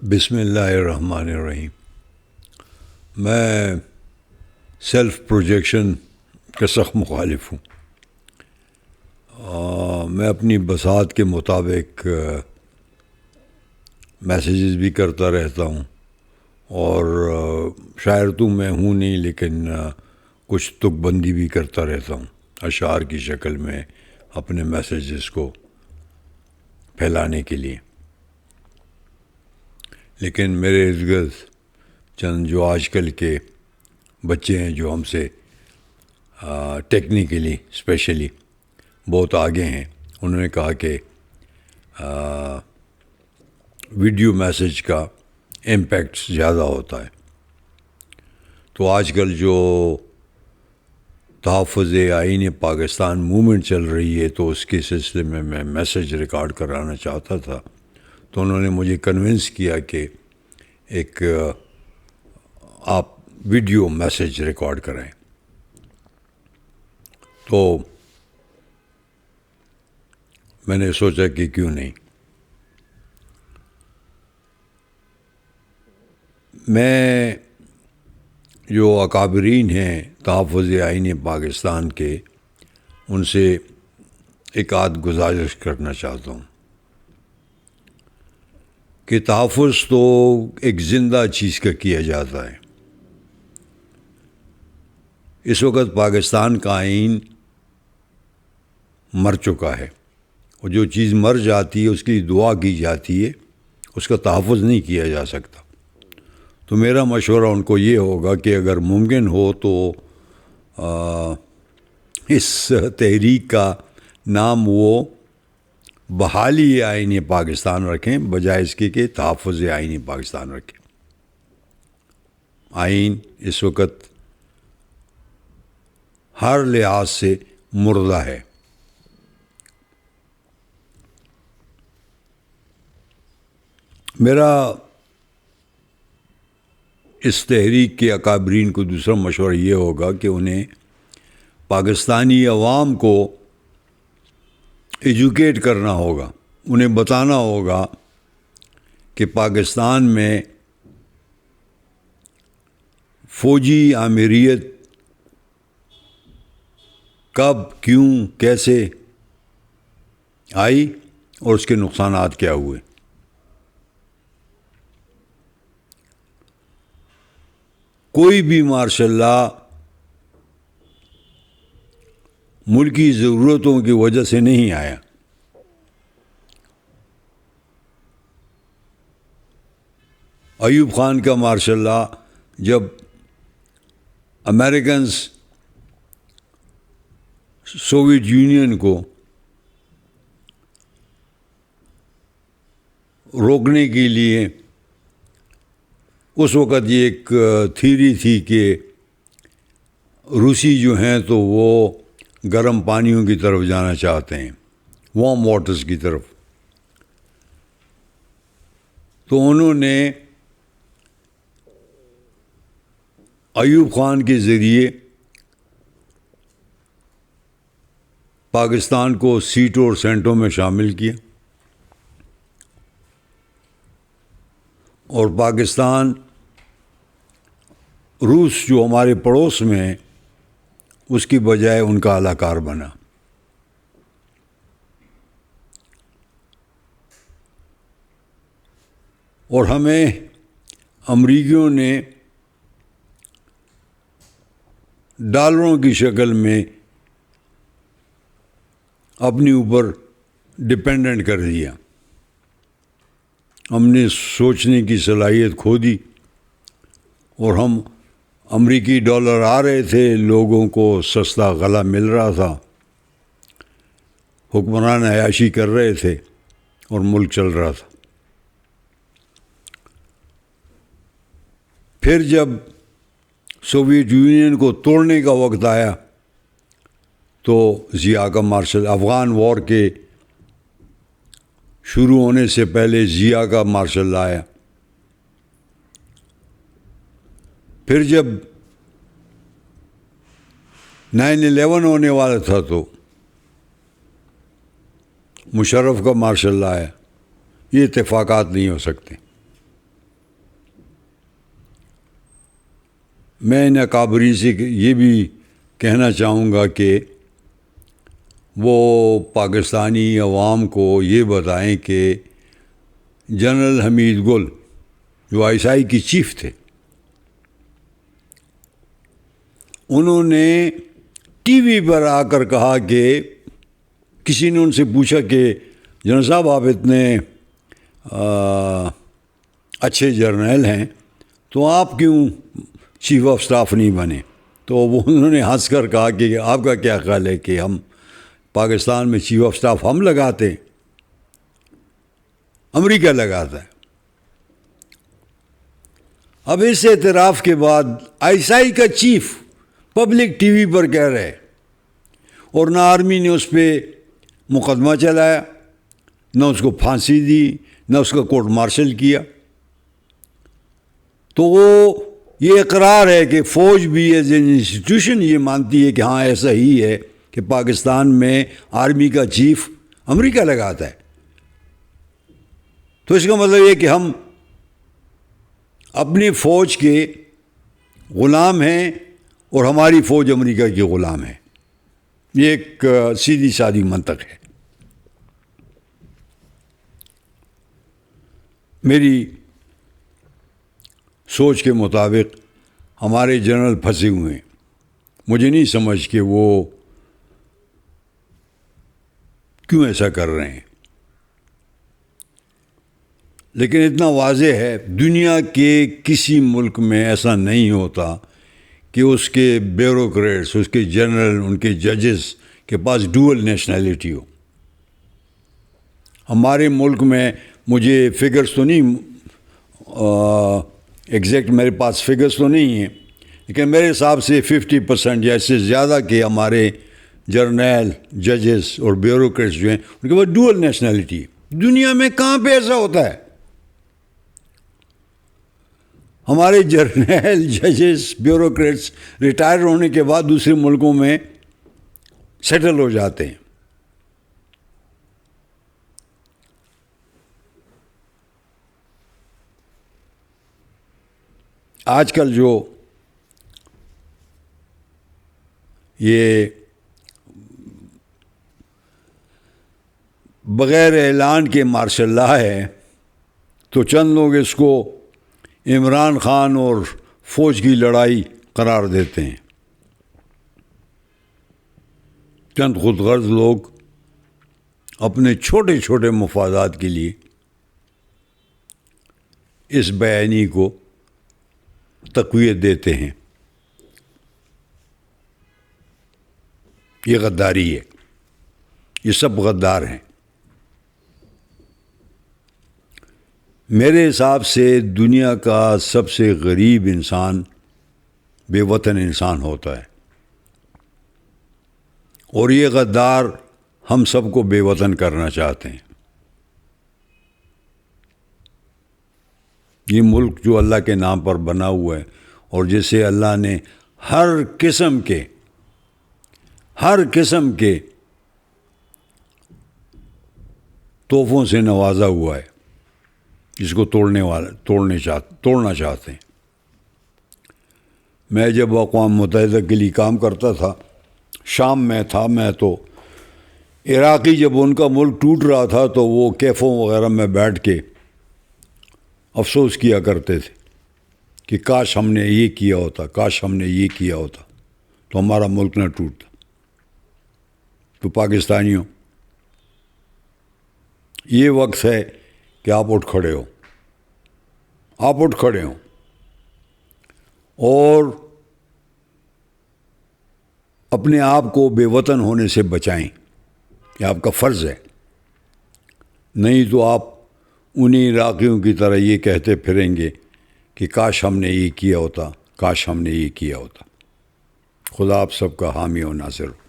بسم اللہ الرحمن الرحیم۔ میں سیلف پروجیکشن کا سخت مخالف ہوں۔ میں اپنی بساط کے مطابق میسیجز بھی کرتا رہتا ہوں، اور شاعر تو میں ہوں نہیں، لیکن کچھ تک بندی بھی کرتا رہتا ہوں اشعار کی شکل میں اپنے میسیجز کو پھیلانے کے لیے۔ لیکن میرے ارد گرد چند جو آج کل کے بچے ہیں جو ہم سے ٹیکنیکلی اسپیشلی بہت آگے ہیں، انہوں نے کہا کہ ویڈیو میسیج کا امپیکٹ زیادہ ہوتا ہے۔ تو آج کل جو تحفظ آئین پاکستان موومنٹ چل رہی ہے، تو اس کے سلسلے میں میسیج ریکارڈ کرانا چاہتا تھا، تو انہوں نے مجھے کنونس کیا کہ ایک آپ ویڈیو میسیج ریکارڈ کرائیں۔ تو میں نے سوچا کہ کیوں نہیں۔ میں جو اکابرین ہیں تحفظ آئین پاکستان کے، ان سے ایک آدھ گزارش کرنا چاہتا ہوں کہ تحفظ تو ایک زندہ چیز کا کیا جاتا ہے۔ اس وقت پاکستان کا آئین مر چکا ہے، اور جو چیز مر جاتی ہے اس کی دعا کی جاتی ہے، اس کا تحفظ نہیں کیا جا سکتا۔ تو میرا مشورہ ان کو یہ ہوگا کہ اگر ممکن ہو تو اس تحریک کا نام وہ بحالی آئین پاکستان رکھیں، بجائے اس کے کہ تحفظ آئین پاکستان رکھیں۔ آئین اس وقت ہر لحاظ سے مردہ ہے۔ میرا اس تحریک کے اکابرین کو دوسرا مشورہ یہ ہوگا کہ انہیں پاکستانی عوام کو ایجوکیٹ کرنا ہوگا، انہیں بتانا ہوگا کہ پاکستان میں فوجی آمیریت کب، کیوں، کیسے آئی اور اس کے نقصانات کیا ہوئے۔ کوئی بھی ماشاء اللہ ملکی ضرورتوں کی وجہ سے نہیں آیا۔ ایوب خان کا ماشاء اللہ جب امریکنز سوویت یونین کو روکنے کے لیے، اس وقت یہ ایک تھیوری تھی کہ روسی جو ہیں تو وہ گرم پانیوں کی طرف جانا چاہتے ہیں، وارم واٹرز کی طرف۔ تو انہوں نے ایوب خان کے ذریعے پاکستان کو سیٹوں اور سینٹوں میں شامل کیا، اور پاکستان روس جو ہمارے پڑوس میں ہے اس کی بجائے ان کا اعلی کار بنا۔ اور ہمیں امریکیوں نے ڈالروں کی شکل میں اپنے اوپر ڈپینڈنٹ کر دیا۔ ہم نے سوچنے کی صلاحیت کھو دی، اور ہم امریکی ڈالر آ رہے تھے، لوگوں کو سستا غلہ مل رہا تھا، حکمران عیاشی کر رہے تھے، اور ملک چل رہا تھا۔ پھر جب سوویت یونین کو توڑنے کا وقت آیا تو ضیاء کا مارشل افغان وار کے شروع ہونے سے پہلے ضیاء کا مارشل آیا۔ پھر جب 9/11 ہونے والا تھا تو مشرف کا ماشاء اللہ ہے، یہ اتفاقات نہیں ہو سکتے۔ میں ناکابری سے یہ بھی کہنا چاہوں گا کہ وہ پاکستانی عوام کو یہ بتائیں کہ جنرل حمید گل جو آئی ایس آئی کی چیف تھے، انہوں نے ٹی وی پر آ کر کہا کہ کسی نے ان سے پوچھا کہ جنرل صاحب آپ اتنے اچھے جرنیل ہیں تو آپ کیوں چیف آف اسٹاف نہیں بنے؟ تو انہوں نے ہنس کر کہا کہ آپ کا کیا خیال ہے کہ ہم پاکستان میں چیف آف اسٹاف ہم لگاتے ہیں، امریکہ لگاتا ہے؟ اب اس اعتراف کے بعد آئی ایس آئی کا چیف پبلک ٹی وی پر کہہ رہے، اور نہ آرمی نے اس پہ مقدمہ چلایا، نہ اس کو پھانسی دی، نہ اس کا کورٹ مارشل کیا. تو وہ یہ اقرار ہے کہ فوج بھی ایز این انسٹیٹیوشن یہ مانتی ہے کہ ہاں ایسا ہی ہے کہ پاکستان میں آرمی کا چیف امریکہ لگاتا ہے. تو اس کا مطلب یہ کہ ہم اپنی فوج کے غلام ہیں اور ہماری فوج امریکہ کی غلام ہے. یہ ایک سیدھی سادی منطق ہے. میری سوچ کے مطابق ہمارے جنرل پھنسے ہوئے ہیں. مجھے نہیں سمجھ کہ وہ کیوں ایسا کر رہے ہیں، لیکن اتنا واضح ہے دنیا کے کسی ملک میں ایسا نہیں ہوتا کہ اس کے بیوروکریٹس، اس کے جنرل، ان کے ججز کے پاس ڈوئل نیشنلٹی ہو. ہمارے ملک میں مجھے فگرز تو نہیں ایگزیکٹ میرے پاس فگرز تو نہیں ہیں، لیکن میرے حساب سے 50% یا اس سے زیادہ کے ہمارے جرنیل، ججز اور بیوروکریٹس جو ہیں ان کے پاس ڈوئل نیشنلٹی ہے. دنیا میں کہاں پہ ایسا ہوتا ہے؟ ہمارے جرنیل، ججز، بیوروکریٹس ریٹائر ہونے کے بعد دوسرے ملکوں میں سیٹل ہو جاتے ہیں. آج کل جو یہ بغیر اعلان کے مارشل لا ہے تو چند لوگ اس کو عمران خان اور فوج کی لڑائی قرار دیتے ہیں. چند خود غرض لوگ اپنے چھوٹے چھوٹے مفادات کے لیے اس بیانی کو تقویت دیتے ہیں. یہ غداری ہے. یہ سب غدار ہیں. میرے حساب سے دنیا کا سب سے غریب انسان بے وطن انسان ہوتا ہے، اور یہ غدار ہم سب کو بے وطن کرنا چاہتے ہیں. یہ ملک جو اللہ کے نام پر بنا ہوا ہے اور جسے اللہ نے ہر قسم کے تحفوں سے نوازا ہوا ہے، جس کو توڑنا چاہتے ہیں. میں جب اقوام متحدہ کے لیے کام کرتا تھا، شام میں تھا میں، تو عراقی جب ان کا ملک ٹوٹ رہا تھا تو وہ کیفوں وغیرہ میں بیٹھ کے افسوس کیا کرتے تھے کہ کاش ہم نے یہ کیا ہوتا، کاش ہم نے یہ کیا ہوتا تو ہمارا ملک نہ ٹوٹتا. تو پاکستانیوں، یہ وقت ہے کہ آپ اٹھ کھڑے ہو، آپ اٹھ کھڑے ہوں اور اپنے آپ کو بے وطن ہونے سے بچائیں. یہ آپ کا فرض ہے. نہیں تو آپ انہی عراقیوں کی طرح یہ کہتے پھریں گے کہ کاش ہم نے یہ کیا ہوتا، کاش ہم نے یہ کیا ہوتا. خدا آپ سب کا حامی و ناصر ہو.